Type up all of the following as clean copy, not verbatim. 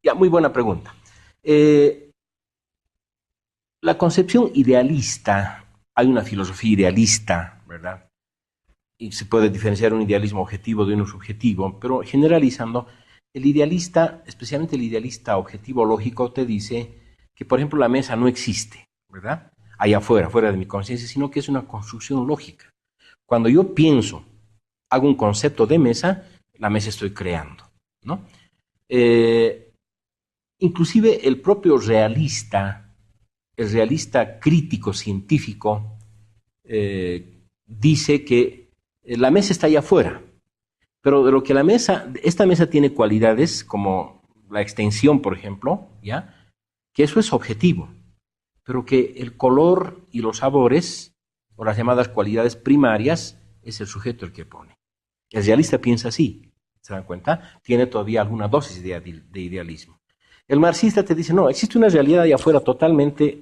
Ya, muy buena pregunta. Eh, la concepción idealista, hay una filosofía idealista, ¿verdad? Y se puede diferenciar un idealismo objetivo de uno subjetivo, pero generalizando, el idealista, especialmente el idealista objetivo lógico, te dice que, por ejemplo, la mesa no existe, ¿verdad? Allá afuera, fuera de mi conciencia, sino que es una construcción lógica. Cuando yo pienso, hago un concepto de mesa, la mesa estoy creando, ¿no? Eh, inclusive el realista crítico científico, dice que la mesa está allá afuera, pero de lo que esta mesa tiene cualidades como la extensión, por ejemplo, ¿ya? Que eso es objetivo, pero que el color y los sabores, o las llamadas cualidades primarias, es el sujeto el que pone. El realista piensa así, ¿se dan cuenta? Tiene todavía alguna dosis de idealismo. El marxista te dice, no, existe una realidad allá afuera totalmente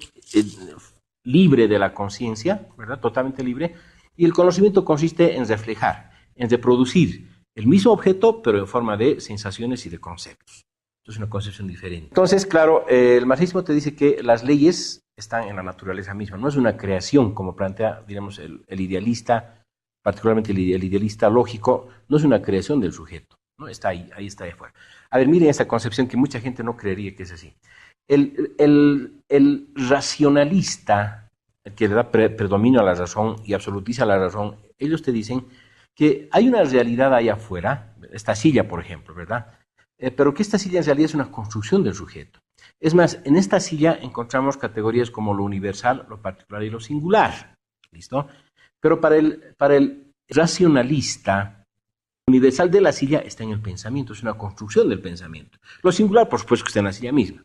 libre de la conciencia, ¿verdad? Totalmente libre, y el conocimiento consiste en reflejar, en reproducir el mismo objeto, pero en forma de sensaciones y de conceptos. Es una concepción diferente. Entonces, claro, el marxismo te dice que las leyes están en la naturaleza misma, no es una creación, como plantea, digamos, el idealista, particularmente el idealista lógico, no es una creación del sujeto, ¿no? Está ahí está ahí afuera. A ver, miren esta concepción que mucha gente no creería que es así. El racionalista, el que le da predominio a la razón y absolutiza la razón, ellos te dicen que hay una realidad ahí afuera, esta silla, por ejemplo, ¿verdad? Pero que esta silla en realidad es una construcción del sujeto. Es más, en esta silla encontramos categorías como lo universal, lo particular y lo singular. ¿Listo? Pero para el racionalista, lo universal de la silla está en el pensamiento, es una construcción del pensamiento. Lo singular, por supuesto, que está en la silla misma.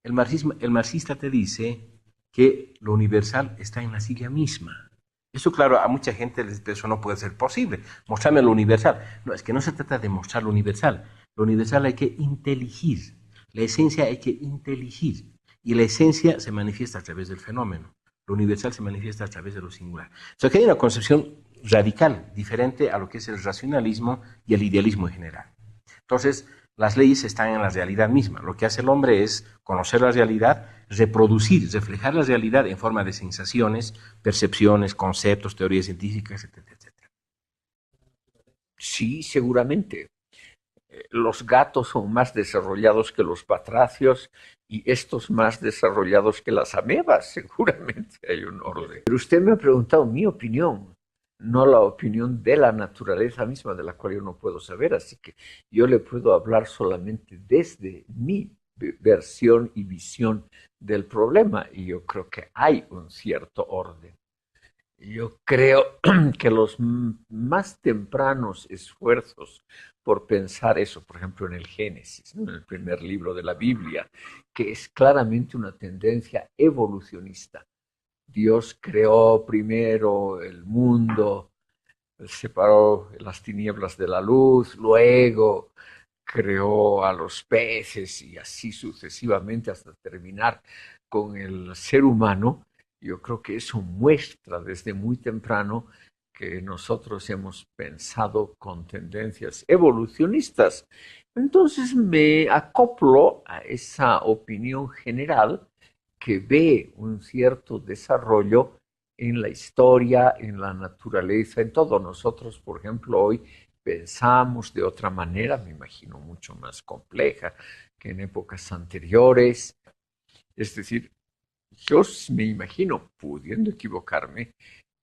El marxista te dice que lo universal está en la silla misma. Eso, claro, a mucha gente les dice, eso no puede ser posible. Mostrarme lo universal. No, es que no se trata de mostrar lo universal. Lo universal hay que inteligir. La esencia hay que inteligir. Y la esencia se manifiesta a través del fenómeno. Lo universal se manifiesta a través de lo singular. O sea que hay una concepción radical, diferente a lo que es el racionalismo y el idealismo en general. Entonces, las leyes están en la realidad misma. Lo que hace el hombre es conocer la realidad, reproducir, reflejar la realidad en forma de sensaciones, percepciones, conceptos, teorías científicas, etcétera, etcétera. Sí, seguramente. Los gatos son más desarrollados que los batracios y estos más desarrollados que las amebas. Seguramente hay un orden. Pero usted me ha preguntado mi opinión, no la opinión de la naturaleza misma, de la cual yo no puedo saber, así que yo le puedo hablar solamente desde mi versión y visión del problema, y yo creo que hay un cierto orden. Yo creo que los más tempranos esfuerzos por pensar eso, por ejemplo en el Génesis, ¿no? En el primer libro de la Biblia, que es claramente una tendencia evolucionista. Dios creó primero el mundo, separó las tinieblas de la luz, luego creó a los peces y así sucesivamente hasta terminar con el ser humano. Yo creo que eso muestra desde muy temprano que nosotros hemos pensado con tendencias evolucionistas. Entonces me acoplo a esa opinión general que ve un cierto desarrollo en la historia, en la naturaleza, en todo. Nosotros, por ejemplo, hoy pensamos de otra manera, me imagino mucho más compleja que en épocas anteriores. Es decir, yo me imagino, pudiendo equivocarme,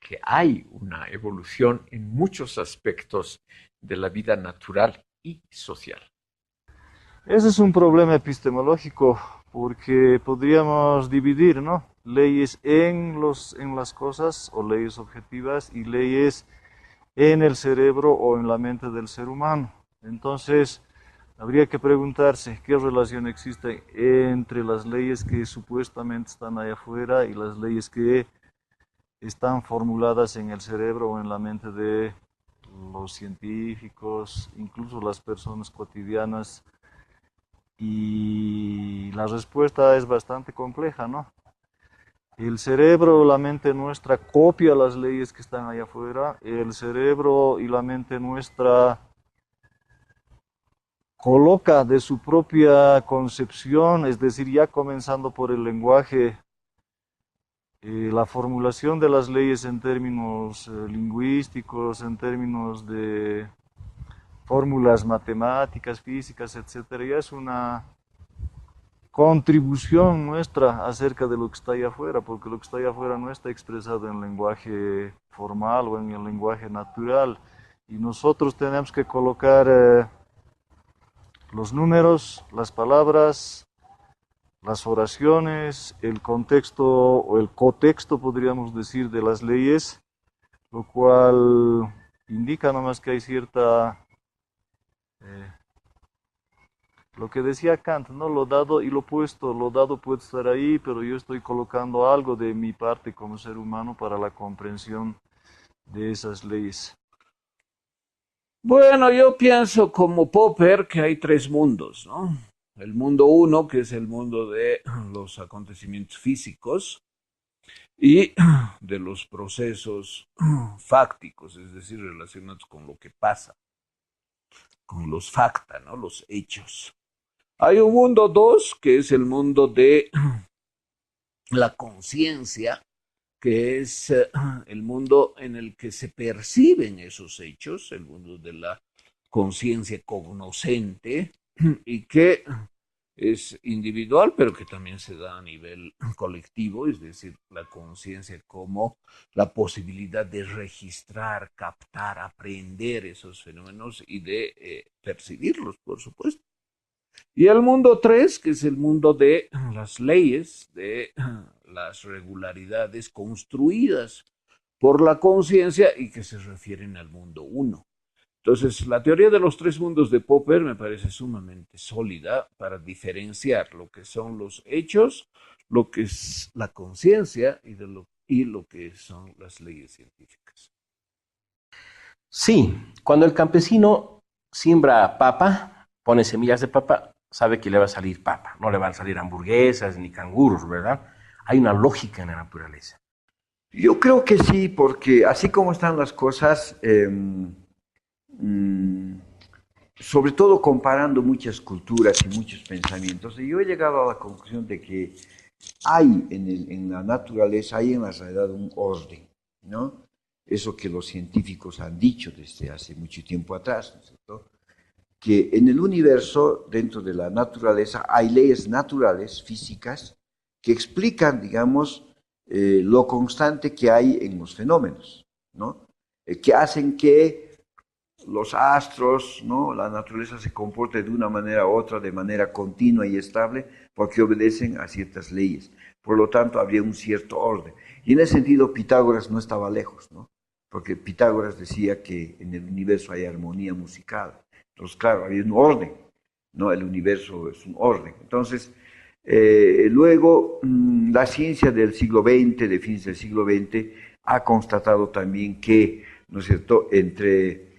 que hay una evolución en muchos aspectos de la vida natural y social. Ese es un problema epistemológico porque podríamos dividir, ¿no? Leyes en las cosas o leyes objetivas y leyes en el cerebro o en la mente del ser humano. Entonces, habría que preguntarse qué relación existe entre las leyes que supuestamente están allá afuera y las leyes que están formuladas en el cerebro o en la mente de los científicos, incluso las personas cotidianas. Y la respuesta es bastante compleja, ¿no? El cerebro, la mente nuestra copia las leyes que están allá afuera. El cerebro y la mente nuestra coloca de su propia concepción, es decir, ya comenzando por el lenguaje, la formulación de las leyes en términos lingüísticos, en términos de fórmulas matemáticas, físicas, etcétera, ya es una contribución nuestra acerca de lo que está allá afuera, porque lo que está allá afuera no está expresado en lenguaje formal o en el lenguaje natural, y nosotros tenemos que colocar los números, las palabras, las oraciones, el contexto o el cotexto, podríamos decir, de las leyes, lo cual indica nomás que hay cierta, eh, lo que decía Kant, ¿no? Lo dado y lo puesto, lo dado puede estar ahí, pero yo estoy colocando algo de mi parte como ser humano para la comprensión de esas leyes. Bueno, yo pienso como Popper que hay tres mundos, ¿no? El mundo uno, que es el mundo de los acontecimientos físicos y de los procesos fácticos, es decir, relacionados con lo que pasa, con los facta, ¿no? Los hechos. Hay un mundo dos, que es el mundo de la conciencia, que es el mundo en el que se perciben esos hechos, el mundo de la conciencia cognoscente, y que es individual, pero que también se da a nivel colectivo, es decir, la conciencia como la posibilidad de registrar, captar, aprender esos fenómenos y de percibirlos, por supuesto. Y el mundo 3, que es el mundo de las leyes, de las regularidades construidas por la conciencia y que se refieren al mundo 1. Entonces, la teoría de los tres mundos de Popper me parece sumamente sólida para diferenciar lo que son los hechos, lo que es la conciencia y lo que son las leyes científicas. Sí, cuando el campesino siembra papa, pone semillas de papa, sabe que le va a salir papa, no le van a salir hamburguesas ni canguros, ¿verdad? Hay una lógica en la naturaleza. Yo creo que sí, porque así como están las cosas, sobre todo comparando muchas culturas y muchos pensamientos, yo he llegado a la conclusión de que hay en la naturaleza, hay en la realidad un orden, ¿no? Eso que los científicos han dicho desde hace mucho tiempo atrás, ¿no es cierto? Que en el universo, dentro de la naturaleza, hay leyes naturales, físicas, que explican, digamos, lo constante que hay en los fenómenos, ¿no? Que hacen que los astros, ¿no? La naturaleza se comporte de una manera u otra, de manera continua y estable, porque obedecen a ciertas leyes. Por lo tanto, habría un cierto orden. Y en ese sentido, Pitágoras no estaba lejos, ¿no? Porque Pitágoras decía que en el universo hay armonía musical. Entonces, claro, había un orden, ¿no? El universo es un orden. Entonces, luego, la ciencia del siglo XX, de fines del siglo XX, ha constatado también que, ¿no es cierto?, entre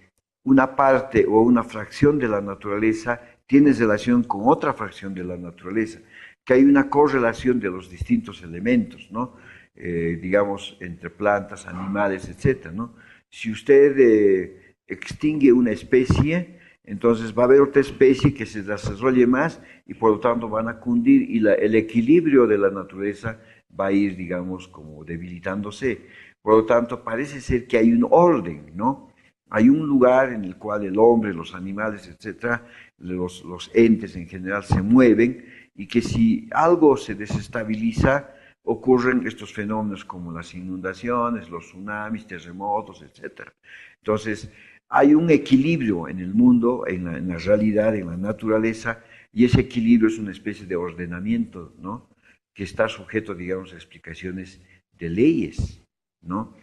una parte o una fracción de la naturaleza tiene relación con otra fracción de la naturaleza, que hay una correlación de los distintos elementos, ¿no? Digamos, entre plantas, animales, etc., ¿no? Si usted extingue una especie, entonces va a haber otra especie que se desarrolle más y por lo tanto van a cundir y el equilibrio de la naturaleza va a ir, digamos, como debilitándose. Por lo tanto, parece ser que hay un orden, ¿no? Hay un lugar en el cual el hombre, los animales, etcétera, los entes en general se mueven y que si algo se desestabiliza, ocurren estos fenómenos como las inundaciones, los tsunamis, terremotos, etcétera. Entonces, hay un equilibrio en el mundo, en la realidad, en la naturaleza, y ese equilibrio es una especie de ordenamiento, ¿no? Que está sujeto, digamos, a explicaciones de leyes, ¿no?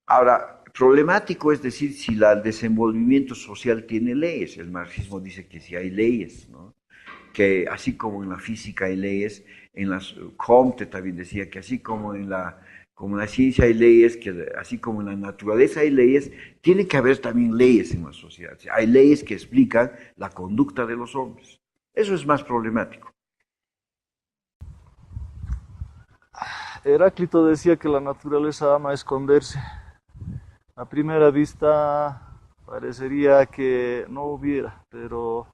Ahora, problemático es decir si el desenvolvimiento social tiene leyes. El marxismo dice que sí hay leyes, ¿no? Que así como en la física hay leyes, en las Comte también decía que así como en la ciencia hay leyes, que así como en la naturaleza hay leyes, tiene que haber también leyes en la sociedad. O sea, hay leyes que explican la conducta de los hombres. Eso es más problemático. Heráclito decía que la naturaleza ama esconderse. A primera vista parecería que no hubiera, pero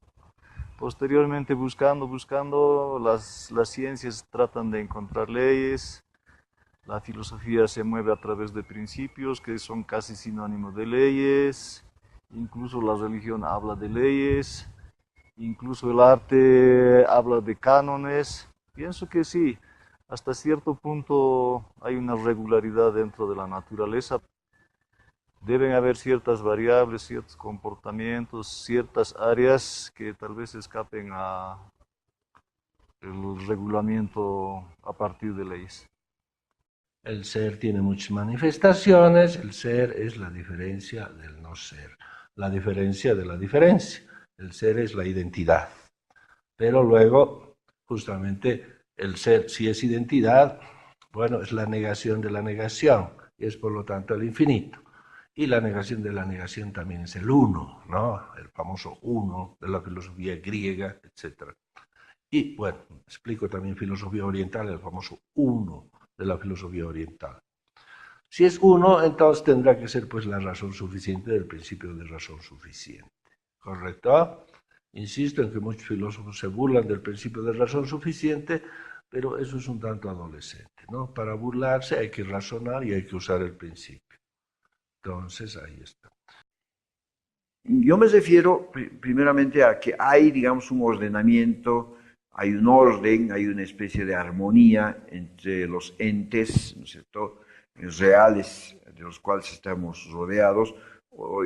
Posteriormente, buscando, las ciencias tratan de encontrar leyes, la filosofía se mueve a través de principios que son casi sinónimos de leyes, incluso la religión habla de leyes, incluso el arte habla de cánones. Pienso que sí, hasta cierto punto hay una regularidad dentro de la naturaleza. Deben haber ciertas variables, ciertos comportamientos, ciertas áreas que tal vez escapen a el regulamiento a partir de leyes. El ser tiene muchas manifestaciones, el ser es la diferencia del no ser, la diferencia de la diferencia, el ser es la identidad. Pero luego, justamente, el ser, si es identidad, bueno, es la negación de la negación, y es por lo tanto el infinito. Y la negación de la negación también es el uno, ¿no? El famoso uno de la filosofía griega, etc. Y bueno, explico también filosofía oriental, el famoso uno de la filosofía oriental. Si es uno, entonces tendrá que ser pues la razón suficiente del principio de razón suficiente. ¿Correcto? Insisto en que muchos filósofos se burlan del principio de razón suficiente, pero eso es un tanto adolescente, ¿no? Para burlarse hay que razonar y hay que usar el principio. Entonces, ahí está. Yo me refiero primeramente a que hay, digamos, un ordenamiento, hay un orden, hay una especie de armonía entre los entes, ¿no es cierto?, reales de los cuales estamos rodeados,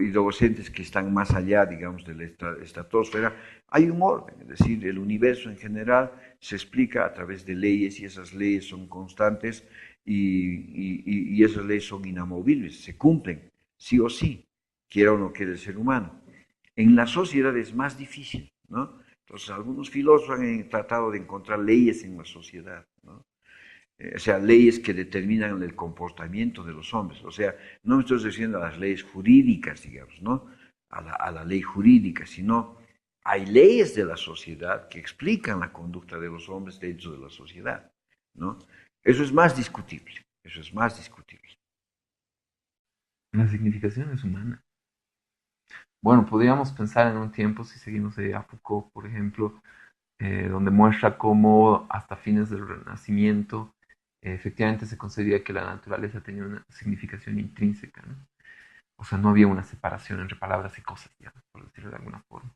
y los entes que están más allá, digamos, de la estratosfera. Hay un orden, es decir, el universo en general se explica a través de leyes, y esas leyes son constantes, y esas leyes son inamovibles, se cumplen, sí o sí, quiera o no quiera el ser humano. En la sociedad es más difícil, ¿no? Entonces, algunos filósofos han tratado de encontrar leyes en la sociedad, ¿no? O sea, leyes que determinan el comportamiento de los hombres. O sea, no me estoy refiriendo a las leyes jurídicas, digamos, ¿no? A la ley jurídica, sino hay leyes de la sociedad que explican la conducta de los hombres dentro de la sociedad, ¿no? Eso es más discutible, eso es más discutible. La significación es humana. Bueno, podríamos pensar en un tiempo, si seguimos a Foucault, por ejemplo, donde muestra cómo hasta fines del Renacimiento efectivamente se concebía que la naturaleza tenía una significación intrínseca, ¿no? O sea, no había una separación entre palabras y cosas, ya, por decirlo de alguna forma.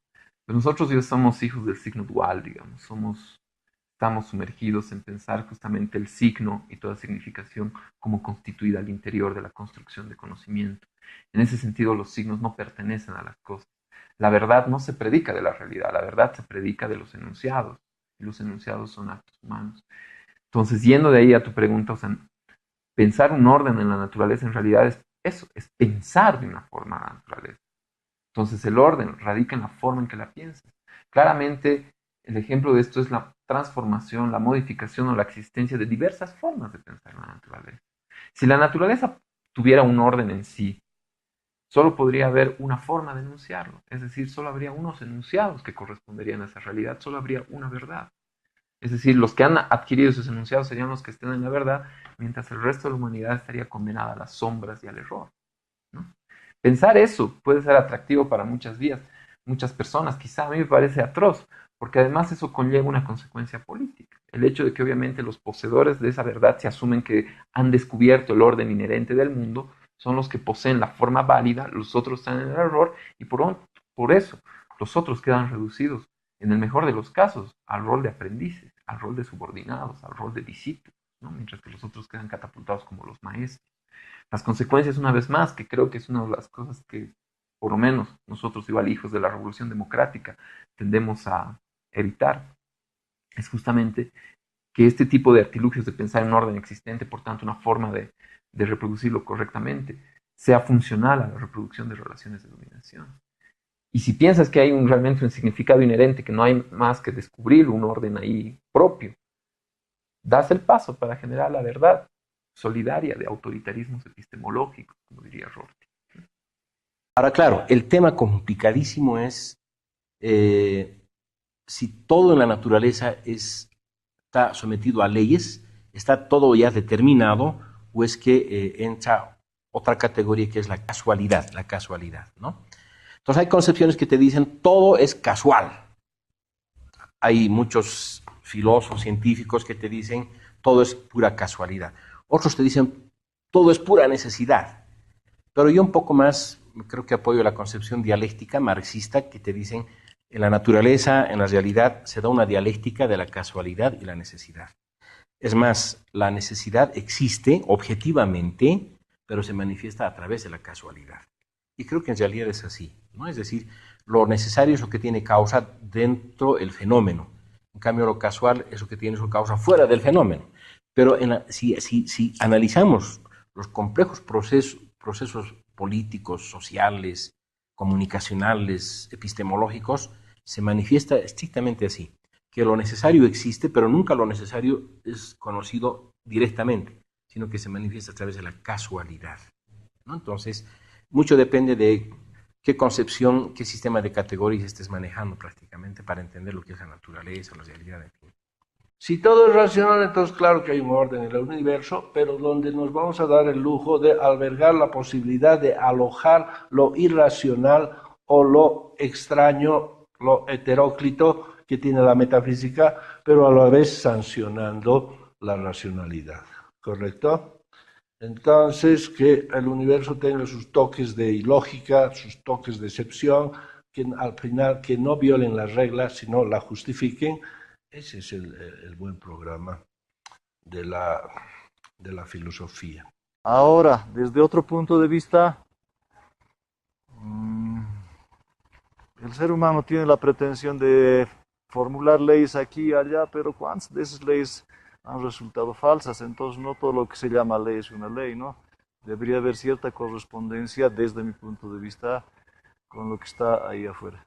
Pero nosotros ya somos hijos del signo dual, digamos, estamos sumergidos en pensar justamente el signo y toda significación como constituida al interior de la construcción de conocimiento. En ese sentido, los signos no pertenecen a las cosas. La verdad no se predica de la realidad, la verdad se predica de los enunciados, y los enunciados son actos humanos. Entonces, yendo de ahí a tu pregunta, o sea, pensar un orden en la naturaleza en realidad es eso, es pensar de una forma la naturaleza. Entonces, el orden radica en la forma en que la piensas. Claramente, el ejemplo de esto es la transformación, la modificación o la existencia de diversas formas de pensar en la naturaleza. Si la naturaleza tuviera un orden en sí, solo podría haber una forma de enunciarlo, es decir, solo habría unos enunciados que corresponderían a esa realidad, solo habría una verdad. Es decir, los que han adquirido esos enunciados serían los que estén en la verdad, mientras el resto de la humanidad estaría condenada a las sombras y al error, ¿no? Pensar eso puede ser atractivo para muchas vías, muchas personas, quizá a mí me parece atroz, porque además eso conlleva una consecuencia política. El hecho de que obviamente los poseedores de esa verdad se asumen que han descubierto el orden inherente del mundo, son los que poseen la forma válida, los otros están en el error, y por eso los otros quedan reducidos, en el mejor de los casos, al rol de aprendices, al rol de subordinados, al rol de discípulos, ¿no? Mientras que los otros quedan catapultados como los maestros. Las consecuencias, una vez más, que creo que es una de las cosas que, por lo menos, nosotros, igual hijos de la Revolución Democrática, tendemos a evitar, es justamente que este tipo de artilugios de pensar en un orden existente, por tanto, una forma de reproducirlo correctamente, sea funcional a la reproducción de relaciones de dominación. Y si piensas que hay realmente un significado inherente, que no hay más que descubrir un orden ahí propio, das el paso para generar la verdad solidaria de autoritarismos epistemológicos, como diría Rorty. Ahora, claro, el tema complicadísimo es si todo en la naturaleza está sometido a leyes, está todo ya determinado, o es que entra otra categoría que es la casualidad, ¿no? Entonces hay concepciones que te dicen todo es casual, hay muchos filósofos, científicos que te dicen todo es pura casualidad. Otros te dicen todo es pura necesidad. Pero yo un poco más creo que apoyo la concepción dialéctica marxista que te dicen en la naturaleza, en la realidad, se da una dialéctica de la casualidad y la necesidad. Es más, la necesidad existe objetivamente, pero se manifiesta a través de la casualidad. Y creo que en realidad es así, ¿no? Es decir, lo necesario es lo que tiene causa dentro del fenómeno. En cambio, lo casual es lo que tiene su causa fuera del fenómeno. Pero si analizamos los complejos procesos políticos, sociales, comunicacionales, epistemológicos, se manifiesta estrictamente así, que lo necesario existe, pero nunca lo necesario es conocido directamente, sino que se manifiesta a través de la casualidad, ¿no? Entonces, mucho depende de qué concepción, qué sistema de categorías estés manejando prácticamente para entender lo que es la naturaleza, la realidad, en fin. Si todo es racional, entonces claro que hay un orden en el universo, pero donde nos vamos a dar el lujo de albergar la posibilidad de alojar lo irracional o lo extraño, lo heteróclito que tiene la metafísica, pero a la vez sancionando la racionalidad, ¿correcto? Entonces, que el universo tenga sus toques de ilógica, sus toques de excepción, que al final que no violen las reglas, sino la justifiquen. Ese es el buen programa de la filosofía. Ahora, desde otro punto de vista, el ser humano tiene la pretensión de formular leyes aquí y allá, pero ¿cuántas de esas leyes han resultado falsas? Entonces no todo lo que se llama ley es una ley, ¿no? Debería haber cierta correspondencia desde mi punto de vista con lo que está ahí afuera.